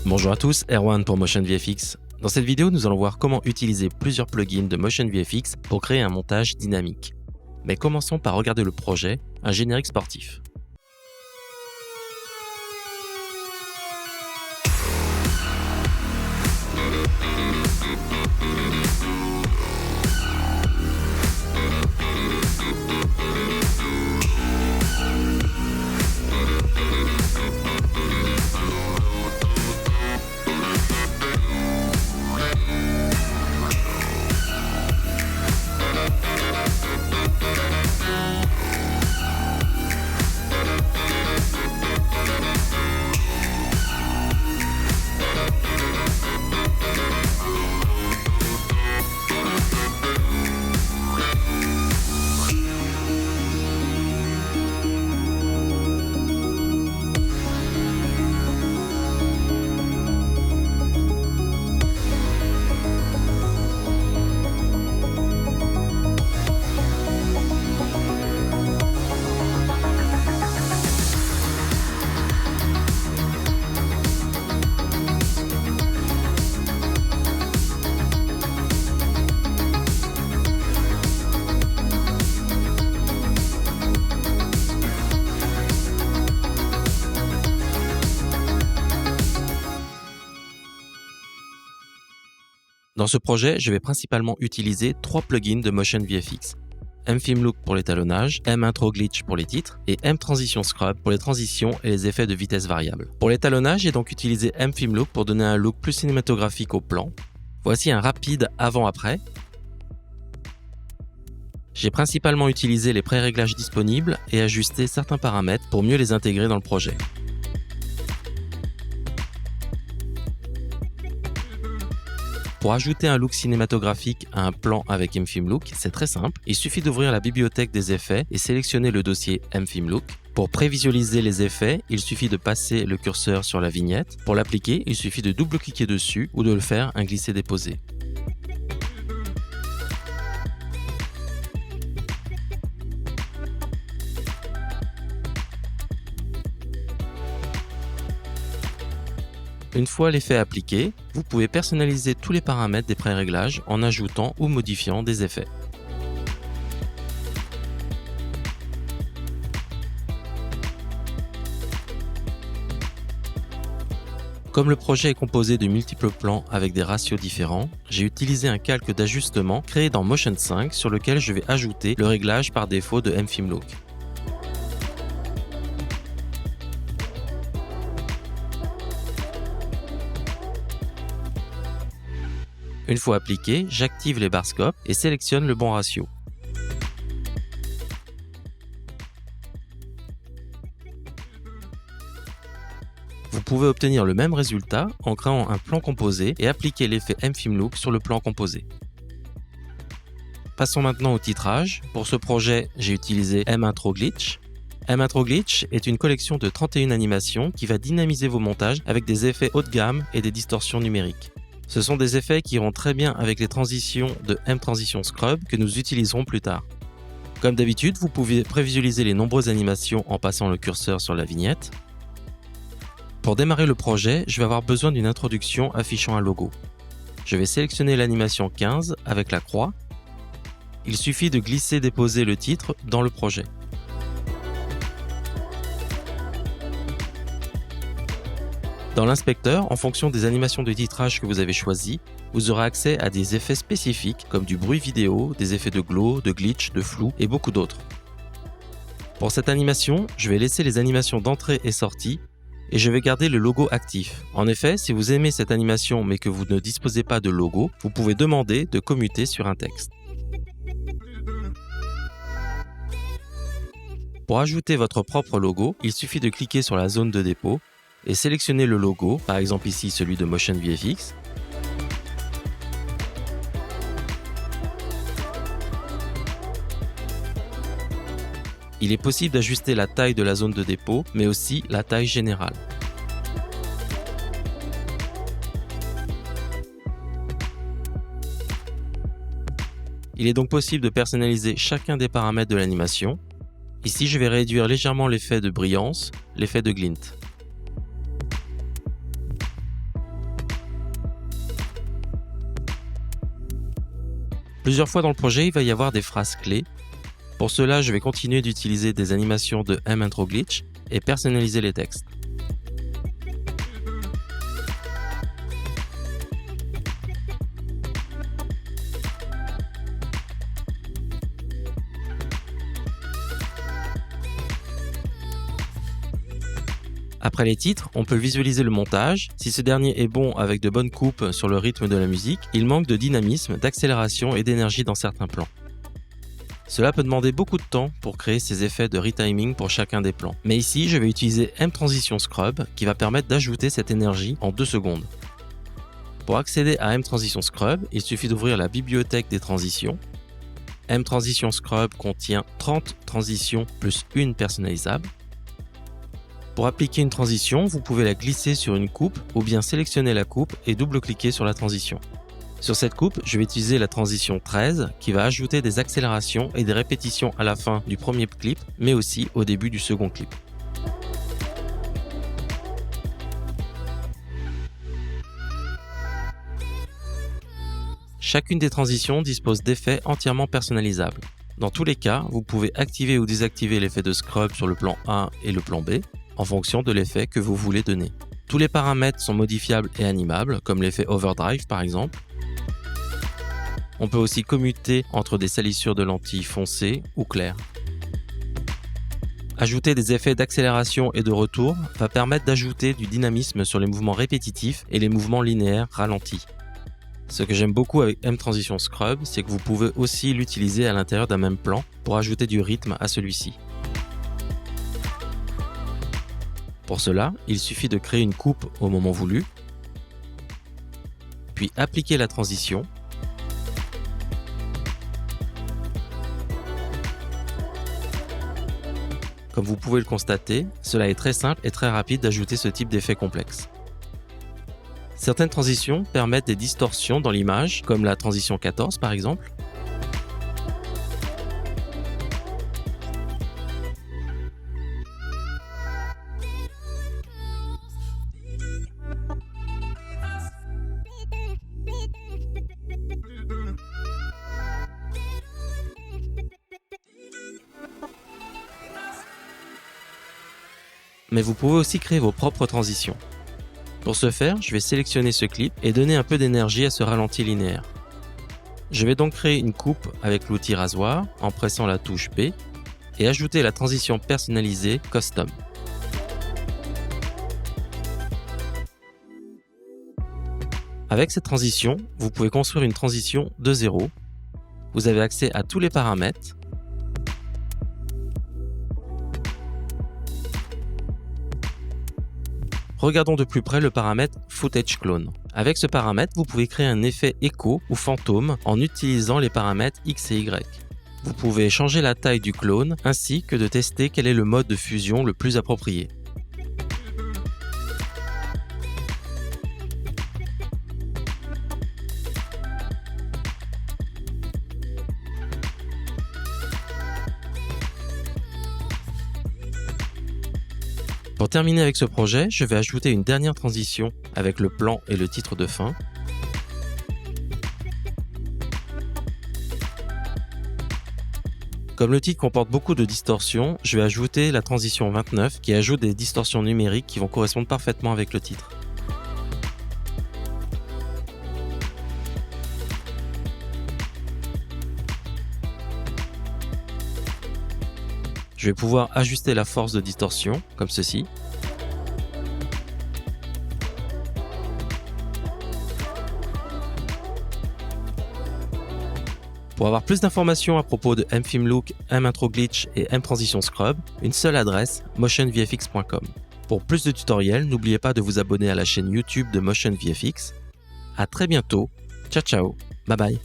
Bonjour à tous, Erwan pour Motion VFX. Dans cette vidéo, nous allons voir comment utiliser plusieurs plugins de Motion VFX pour créer un montage dynamique. Mais commençons par regarder le projet, un générique sportif. Dans ce projet, je vais principalement utiliser trois plugins de Motion VFX. M-Film-Look pour l'étalonnage, M-Intro Glitch pour les titres et M-Transition Scrub pour les transitions et les effets de vitesse variable. Pour l'étalonnage, j'ai donc utilisé M-Film-Look pour donner un look plus cinématographique au plan. Voici un rapide avant-après. J'ai principalement utilisé les pré-réglages disponibles et ajusté certains paramètres pour mieux les intégrer dans le projet. Pour ajouter un look cinématographique à un plan avec M-Film-Look, c'est très simple. Il suffit d'ouvrir la bibliothèque des effets et sélectionner le dossier M-Film-Look. Pour prévisualiser les effets, il suffit de passer le curseur sur la vignette. Pour l'appliquer, il suffit de double-cliquer dessus ou de le faire un glisser-déposer. Une fois l'effet appliqué, vous pouvez personnaliser tous les paramètres des pré-réglages en ajoutant ou modifiant des effets. Comme le projet est composé de multiples plans avec des ratios différents, j'ai utilisé un calque d'ajustement créé dans Motion 5 sur lequel je vais ajouter le réglage par défaut de M-Film-Look. Une fois appliqué, j'active les barscopes et sélectionne le bon ratio. Vous pouvez obtenir le même résultat en créant un plan composé et appliquer l'effet M-Film-Look sur le plan composé. Passons maintenant au titrage. Pour ce projet, j'ai utilisé M-Intro Glitch. M-Intro Glitch est une collection de 31 animations qui va dynamiser vos montages avec des effets haut de gamme et des distorsions numériques. Ce sont des effets qui iront très bien avec les transitions de M-Transition Scrub que nous utiliserons plus tard. Comme d'habitude, vous pouvez prévisualiser les nombreuses animations en passant le curseur sur la vignette. Pour démarrer le projet, je vais avoir besoin d'une introduction affichant un logo. Je vais sélectionner l'animation 15 avec la croix. Il suffit de glisser-déposer le titre dans le projet. Dans l'inspecteur, en fonction des animations de titrage que vous avez choisies, vous aurez accès à des effets spécifiques comme du bruit vidéo, des effets de glow, de glitch, de flou et beaucoup d'autres. Pour cette animation, je vais laisser les animations d'entrée et sortie et je vais garder le logo actif. En effet, si vous aimez cette animation mais que vous ne disposez pas de logo, vous pouvez demander de commuter sur un texte. Pour ajouter votre propre logo, il suffit de cliquer sur la zone de dépôt et sélectionner le logo, par exemple ici celui de Motion VFX. Il est possible d'ajuster la taille de la zone de dépôt, mais aussi la taille générale. Il est donc possible de personnaliser chacun des paramètres de l'animation. Ici, je vais réduire légèrement l'effet de brillance, l'effet de glint. Plusieurs fois dans le projet, il va y avoir des phrases clés. Pour cela, je vais continuer d'utiliser des animations de M-Intro Glitch et personnaliser les textes. Après les titres, on peut visualiser le montage. Si ce dernier est bon avec de bonnes coupes sur le rythme de la musique, il manque de dynamisme, d'accélération et d'énergie dans certains plans. Cela peut demander beaucoup de temps pour créer ces effets de retiming pour chacun des plans. Mais ici, je vais utiliser M-Transition Scrub qui va permettre d'ajouter cette énergie en 2 secondes. Pour accéder à M-Transition Scrub, il suffit d'ouvrir la bibliothèque des transitions. M-Transition Scrub contient 30 transitions plus une personnalisable. Pour appliquer une transition, vous pouvez la glisser sur une coupe ou bien sélectionner la coupe et double-cliquer sur la transition. Sur cette coupe, je vais utiliser la transition 13 qui va ajouter des accélérations et des répétitions à la fin du premier clip, mais aussi au début du second clip. Chacune des transitions dispose d'effets entièrement personnalisables. Dans tous les cas, vous pouvez activer ou désactiver l'effet de scrub sur le plan A et le plan B, en fonction de l'effet que vous voulez donner. Tous les paramètres sont modifiables et animables, comme l'effet overdrive par exemple. On peut aussi commuter entre des salissures de lentilles foncées ou claires. Ajouter des effets d'accélération et de retour va permettre d'ajouter du dynamisme sur les mouvements répétitifs et les mouvements linéaires ralentis. Ce que j'aime beaucoup avec M-Transition Scrub, c'est que vous pouvez aussi l'utiliser à l'intérieur d'un même plan pour ajouter du rythme à celui-ci. Pour cela, il suffit de créer une coupe au moment voulu, puis appliquer la transition, comme vous pouvez le constater, cela est très simple et très rapide d'ajouter ce type d'effet complexe. Certaines transitions permettent des distorsions dans l'image, comme la transition 14 par exemple. Mais vous pouvez aussi créer vos propres transitions. Pour ce faire, je vais sélectionner ce clip et donner un peu d'énergie à ce ralenti linéaire. Je vais donc créer une coupe avec l'outil rasoir en pressant la touche B et ajouter la transition personnalisée Custom. Avec cette transition, vous pouvez construire une transition de 0. Vous avez accès à tous les paramètres. Regardons de plus près le paramètre Footage Clone. Avec ce paramètre, vous pouvez créer un effet écho ou fantôme en utilisant les paramètres X et Y. Vous pouvez changer la taille du clone ainsi que de tester quel est le mode de fusion le plus approprié. Pour terminer avec ce projet, je vais ajouter une dernière transition avec le plan et le titre de fin. Comme le titre comporte beaucoup de distorsions, je vais ajouter la transition 29 qui ajoute des distorsions numériques qui vont correspondre parfaitement avec le titre. Je vais pouvoir ajuster la force de distorsion, comme ceci. Pour avoir plus d'informations à propos de M-Film Look, M-Intro Glitch et M-Transition Scrub, une seule adresse, motionvfx.com. Pour plus de tutoriels, n'oubliez pas de vous abonner à la chaîne YouTube de Motion VFX. À très bientôt, ciao ciao, bye bye.